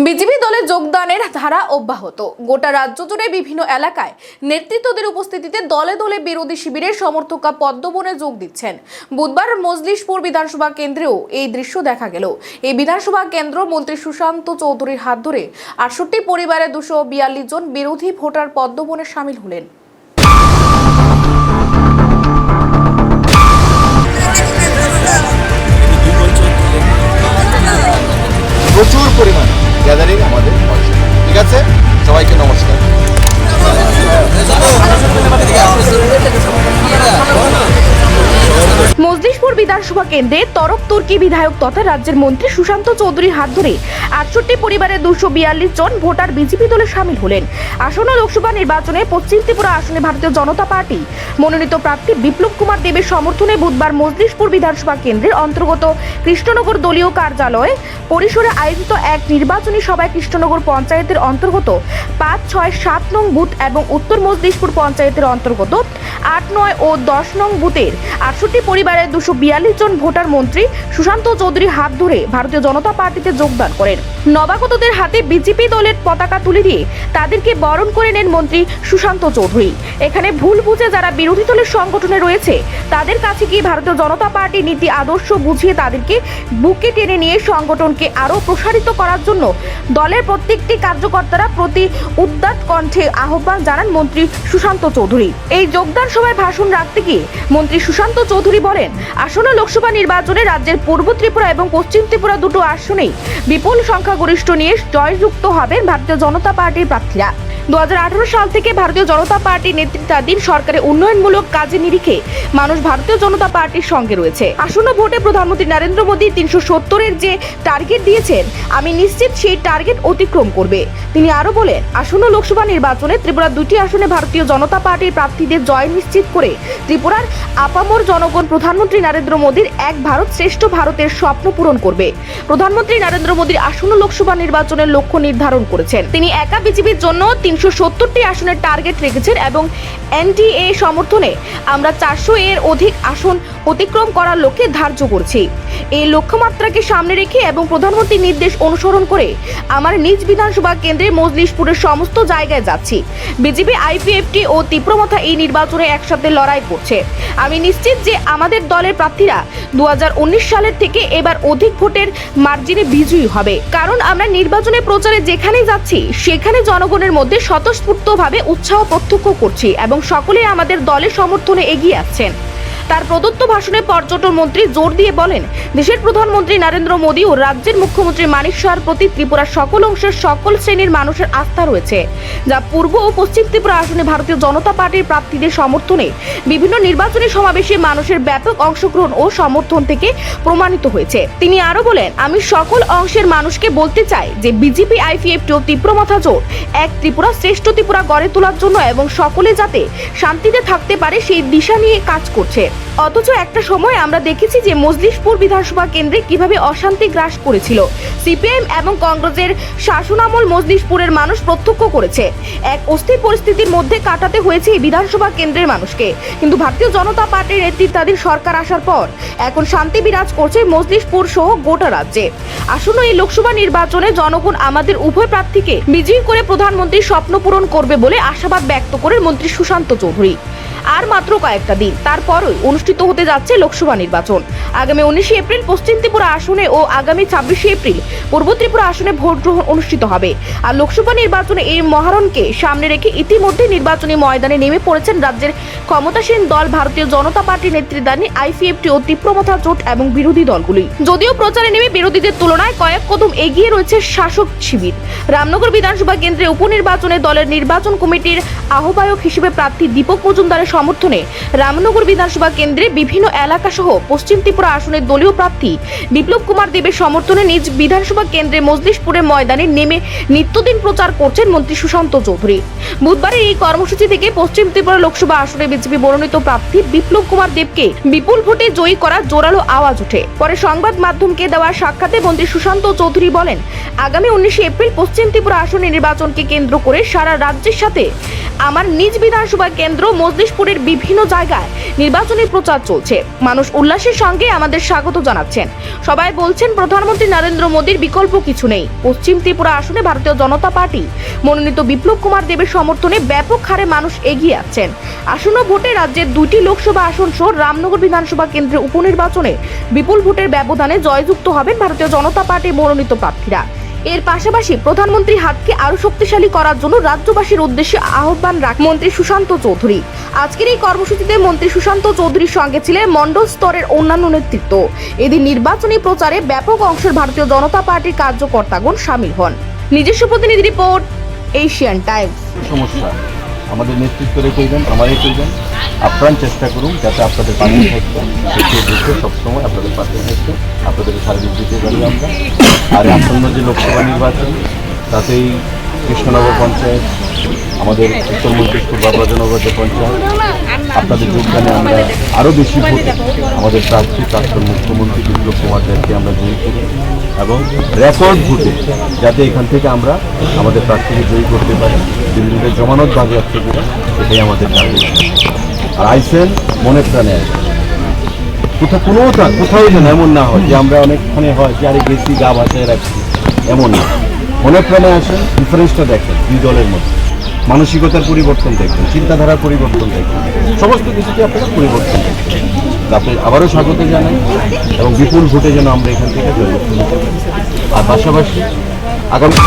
BJP দলে যোগদানের ধারা অব্যাহত। গোটা রাজ্য জুড়ে বিভিন্ন এলাকায় নেতৃত্বদের উপস্থিতিতে দলে দলে বিরোধী শিবিরের সমর্থকরা পদ্মবনে যোগ দিচ্ছেন। বুধবার মজলিশপুর বিধানসভা কেন্দ্রেও এই দৃশ্য দেখা গেল। এই বিধানসভা কেন্দ্র মন্ত্রী সুশান্ত চৌধুরীর হাত ধরে 68 পরিবারের 242 জন বিরোধী ভোটার পদ্মবনে সামিল হলেন। প্রচুর পরিমাণে গ্যাদারিং আমাদের হয়েছে। ঠিক আছে, সবাইকে নমস্কার। মজলিশপুর বিধানসভা কেন্দ্রে তরক তুর্কি বিধায়ক তথা রাজ্যের মন্ত্রী সুশান্ত চৌধুরীর হাত ধরে 68 পরিবারের 242 জন ভোটার বিজেপি দলে সামিল হলেন। আসন্ন লোকসভা নির্বাচনে পশ্চিম ত্রিপুরা আসনে ভারতীয় জনতা পার্টি মনোনীত প্রার্থী বিপ্লব কুমার দেবের সমর্থনে বুধবার মজলিশপুর বিধানসভা কেন্দ্রের অন্তর্গত কৃষ্ণনগর দলীয় কার্যালয় পরিসরে আয়োজিত এক নির্বাচনী সভায় কৃষ্ণনগর পঞ্চায়েতের অন্তর্গত 5, 6, 7 নং বুথ এবং উত্তর মজলিশপুর পঞ্চায়েতের অন্তর্গত 8, 9 ও 10 নং বুথের 68 পরিবারের 242 জন ভোটার মন্ত্রী সুশান্ত চৌধুরীর হাত ধরে ভারতীয় জনতা পার্টিতে যোগদান করেন। নবাগতদের হাতে বিজেপি দলের পতাকা তুলে দিয়ে তাদেরকে বরণ করে নেন মন্ত্রী সুশান্ত চৌধুরী। এখানে ভুল বুঝে যারা বিরোধী দলের সংগঠনে রয়েছে তাদের কাছে গিয়ে ভারতীয় জনতা পার্টির নীতি আদর্শ বুঝিয়ে তাদেরকে বুকে টেনে নিয়ে সংগঠনকে আরও প্রসারিত করার জন্য দলের প্রত্যেকটি কার্যকর্তারা প্রতি উদ্যত কণ্ঠে আহ্বান জানান মন্ত্রী সুশান্ত চৌধুরী। এই যোগদান সভায় ভাষণ রাখতে গিয়ে মন্ত্রী সুশান্ত চৌধুরী বলেন, আসন্ন লোকসভা নির্বাচনে রাজ্যের পূর্ব ত্রিপুরা এবং পশ্চিম ত্রিপুরা দুটো আসনেই বিপুল সংখ্যাগরিষ্ঠ নিয়ে জয়যুক্ত হবেন ভারতীয় জনতা পার্টির প্রার্থীরা। 2018 সাল থেকে ভারতীয় জনতা পার্টির নেতৃত্বাধীন সরকারের উন্নয়নমূলক কাজের নিরিখে মানুষ ভারতীয় জনতা পার্টির সঙ্গে রয়েছে। আসন্ন ভোটে প্রধানমন্ত্রী নরেন্দ্র মোদী 370-এর যে টার্গেট দিয়েছেন, আমি নিশ্চিত সেই টার্গেট অতিক্রম করবে। তিনি আরো বলেন, আসন্ন লোকসভা নির্বাচনে ত্রিপুরার 2টি আসনে ভারতীয় জনতা পার্টির প্রার্থীদের জয় নিশ্চিত করে ত্রিপুরার আপামর জনগণ প্রধানমন্ত্রী নরেন্দ্র মোদীর এক ভারত শ্রেষ্ঠ ভারতের স্বপ্ন পূরণ করবে। প্রধানমন্ত্রী নরেন্দ্র মোদীর আসন্ন লোকসভা নির্বাচনের লক্ষ্য নির্ধারণ করেছেন। তিনি একা বিজেপির জন্য 370টি আসনের টার্গেট রেখেছেন এবং এনডিএ সমর্থনে আমরা 400 এর অধিক আসন অতিক্রম করার লক্ষ্যে ধার্য করছি। এই লক্ষ্যমাত্রাকে সামনে রেখে এবং প্রধানমন্ত্রীর নির্দেশ অনুসরণ করে আমার নিজ বিধানসভা কেন্দ্রে মজলিশপুরের সমস্ত জায়গায় যাচ্ছি। বিজেপি, আইপিএফটি ও তীব্রমাথা এই নির্বাচনে একসাথে লড়াই করছে। আমি নিশ্চিত যে আমাদের দলের প্রার্থীরা 2019 সালের থেকে এবার অধিক ভোটের মার্জিনে বিজয়ী হবে, কারণ আমরা নির্বাচনের প্রচারে যেখানে যাচ্ছি সেখানে জনগণের মধ্যে স্বতঃস্ফূর্তভাবে উৎসাহ প্রত্যক্ষ করছি এবং সকলেই আমাদের দলের সমর্থনে এগিয়ে আসছেন। তার প্রদত্ত ভাষণে পর্যটন মন্ত্রী জোর দিয়ে বলেন, দেশের প্রধানমন্ত্রী নরেন্দ্র মোদী ও রাজ্যের মুখ্যমন্ত্রী মানিক শাহর প্রতি ত্রিপুরার সকল অংশের সকল শ্রেণীর মানুষের আস্থা রয়েছে, যা পূর্ব ও পশ্চিম ত্রিপুরা আসনে ভারতীয় জনতা পার্টির প্রার্থীদের সমর্থনে বিভিন্ন নির্বাচনী সমাবেশে মানুষের ব্যাপক অংশগ্রহণ ও সমর্থন থেকে প্রমাণিত হয়েছে। তিনি আরো বলেন, আমি সকল অংশের মানুষকে বলতে চাই যে বিজেপি, আইপিএফটি ও তীব্রমাথা জোট এক ত্রিপুরা শ্রেষ্ঠ ত্রিপুরা গড়ে তোলার জন্য এবং সকলে যাতে শান্তিতে থাকতে পারে সেই দিশা নিয়ে কাজ করছে। অথচ একটা সময় আমরা দেখেছি যে মজলিশপুর বিধানসভা কেন্দ্রে কিভাবে অশান্তি গ্রাস করেছিল। সিপিএম এবং কংগ্রেসের শাসনামল মজলিশপুরের মানুষ প্রত্যক্ষ করেছে। এক অস্থির পরিস্থিতির মধ্যে কাটাতে হয়েছে এই বিধানসভা কেন্দ্রের মানুষকে, কিন্তু ভারতীয় জনতা পার্টির নেতৃত্বাধীন সরকার আসার পর এখন শান্তি বিরাজ করছে মজলিশপুর সহ গোটা রাজ্যে। আসন্ন এই লোকসভা নির্বাচনে জনগণ আমাদের উভয় প্রার্থীকে বিজয়ী করে প্রধানমন্ত্রীর স্বপ্ন পূরণ করবে বলে আশাবাদ ব্যক্ত করেন মন্ত্রী সুশান্ত চৌধুরী। আর মাত্র কয়েকটা দিন তারপরই অনুষ্ঠিত হতে যাচ্ছে লোকসভা নির্বাচন। আগামী 19 এপ্রিল পশ্চিম ত্রিপুরা আসনে ও আগামী 26 এপ্রিল পূর্ব ত্রিপুরা আসনে ভোট গ্রহণ অনুষ্ঠিত হবে। আর লোকসভা নির্বাচনে এই মহারণকে সামনে রেখে ইতিমধ্যে নির্বাচনী ময়দানে নেমে পড়েছেন রাজ্যের ক্ষমতাসীন দল ভারতীয় জনতা পার্টির নেতৃত্বাধীন আইপিএফটি ও তীব্রমাথা জোট এবং বিরোধী দলগুলি। যদিও প্রচারে নেমে বিরোধীদের তুলনায় কয়েক কদম এগিয়ে রয়েছে শাসক শিবির। রামনগর বিধানসভা কেন্দ্রে উপনির্বাচনে দলের নির্বাচন কমিটির আহ্বায়ক হিসেবে প্রার্থী দীপক মজুমদারের সমর্থনে রামনগর বিধানসভা কেন্দ্রে বিভিন্ন এলাকা সহ পশ্চিম ত্রিপুরা আসনের দলীয় প্রার্থী বিপ্লব কুমার দেবের সমর্থনে নিজ বিধানসভা কেন্দ্রে মজলিশপুরের ময়দানে নেমে নিত্যদিন প্রচার করছেন মন্ত্রী সুশান্ত চৌধুরী। বুধবারের এই কর্মসূচি থেকে পশ্চিম ত্রিপুরা লোকসভা আসনে বিজেপি মনোনীত প্রার্থী বিপ্লব কুমার দেবকে বিপুল ভোটে জয়ী করার জোরালো আওয়াজ ওঠে। পরে সংবাদ মাধ্যমকে দেওয়া সাক্ষাতে মন্ত্রী সুশান্ত চৌধুরী বলেন, আগামী 19 এপ্রিল পশ্চিম ত্রিপুরা আসনে নির্বাচনকে কেন্দ্র করে সারা রাজ্যের সাথে আমার নিজ বিধানসভা কেন্দ্র মজলিশপুর দুর্গাপুরের বিভিন্ন জায়গায় নির্বাচনী প্রচার চলছে। মানুষ উল্লাসের সঙ্গে আমাদের স্বাগত জানাচ্ছেন। সবাই বলছেন প্রধানমন্ত্রী নরেন্দ্র মোদীর বিকল্প কিছু নেই। পশ্চিম ত্রিপুরা আসনে ভারতীয় জনতা পার্টি মনোনীত বিপ্লব কুমার দেবের সমর্থনে ব্যাপক হারে মানুষ এগিয়ে আসছেন। আসন্ন ভোটে রাজ্যের 2টি লোকসভা আসন সহ রামনগর বিধানসভা কেন্দ্রের উপনির্বাচনে বিপুল ভোটের ব্যবধানে জয়যুক্ত হবেন ভারতীয় জনতা পার্টির মনোনীত প্রার্থীরা। এর পাশাপাশি প্রধানমন্ত্রীর হাতকে আরো শক্তিশালী করার জন্য রাজ্যবাসীর উদ্দেশ্যে আহ্বান রাখেন মন্ত্রী সুশান্ত চৌধুরী। আজকের এই কর্মসূচিতে মন্ত্রী সুশান্ত চৌধুরীর সঙ্গে ছিলেন মণ্ডল স্তরের অন্যান্য নেতৃত্ব। এদিন নির্বাচনী প্রচারে ব্যাপক অংশের ভারতীয় জনতা পার্টির কার্যকর্তাগণ সামিল হন। নিজস্ব প্রতিনিধি রিপোর্ট, এশিয়ান টাইমস। সমস্যা আমাদের নেতৃত্বরে কইবেন, আমারই কইবেন, আপ্রাণ চেষ্টা করুন যাতে আপনাদের পাশে থাকতে দেখিয়ে দেখে সবসময় আপনাদের পাশে থাকতে আপনাদের সার্ভিস দিতে পারি আমরা। আর আসন্ন যে লোকসভা নির্বাচন তাতেই কৃষ্ণনগর পঞ্চায়েত, আমাদের উত্তর মন্ত্রিপুর বাবরাজনগর যে পঞ্চায়েত, আপনাদের যোগদানে আমরা আরও বেশি ভোটে আমাদের প্রার্থী প্রাক্তন মুখ্যমন্ত্রী বিপ্লব কুমার দেবকে আমরা জয়ী করি এবং রেকর্ড ভোটে যাতে এখান থেকে আমরা আমাদের প্রার্থীকে জয়ী করতে পারি, দিল্লিতে জমানত বাজেয়াপ্ত করে, এটাই আমাদের টার্গেট। আর আইসেন মনে প্রাণে আসেন, কোথাও যেন এমন না হয় যে আমরা অনেকখানে হয় যে আরে গেছি গা বাঁচায় রাখছি, এমন না। মনে প্রাণে আসেন, ডিফারেন্সটা দেখেন দুই দলের মধ্যে, মানসিকতার পরিবর্তন দেখবেন, চিন্তাধারার পরিবর্তন দেখবেন, সমস্ত কিছুতে আপনারা পরিবর্তন দেখবেন। আপনি আবারও স্বাগত জানাই এবং বিপুল ভোটে যেন আমরা এখান থেকে জয়যুক্ত হতে পারি। আর পাশাপাশি আগামী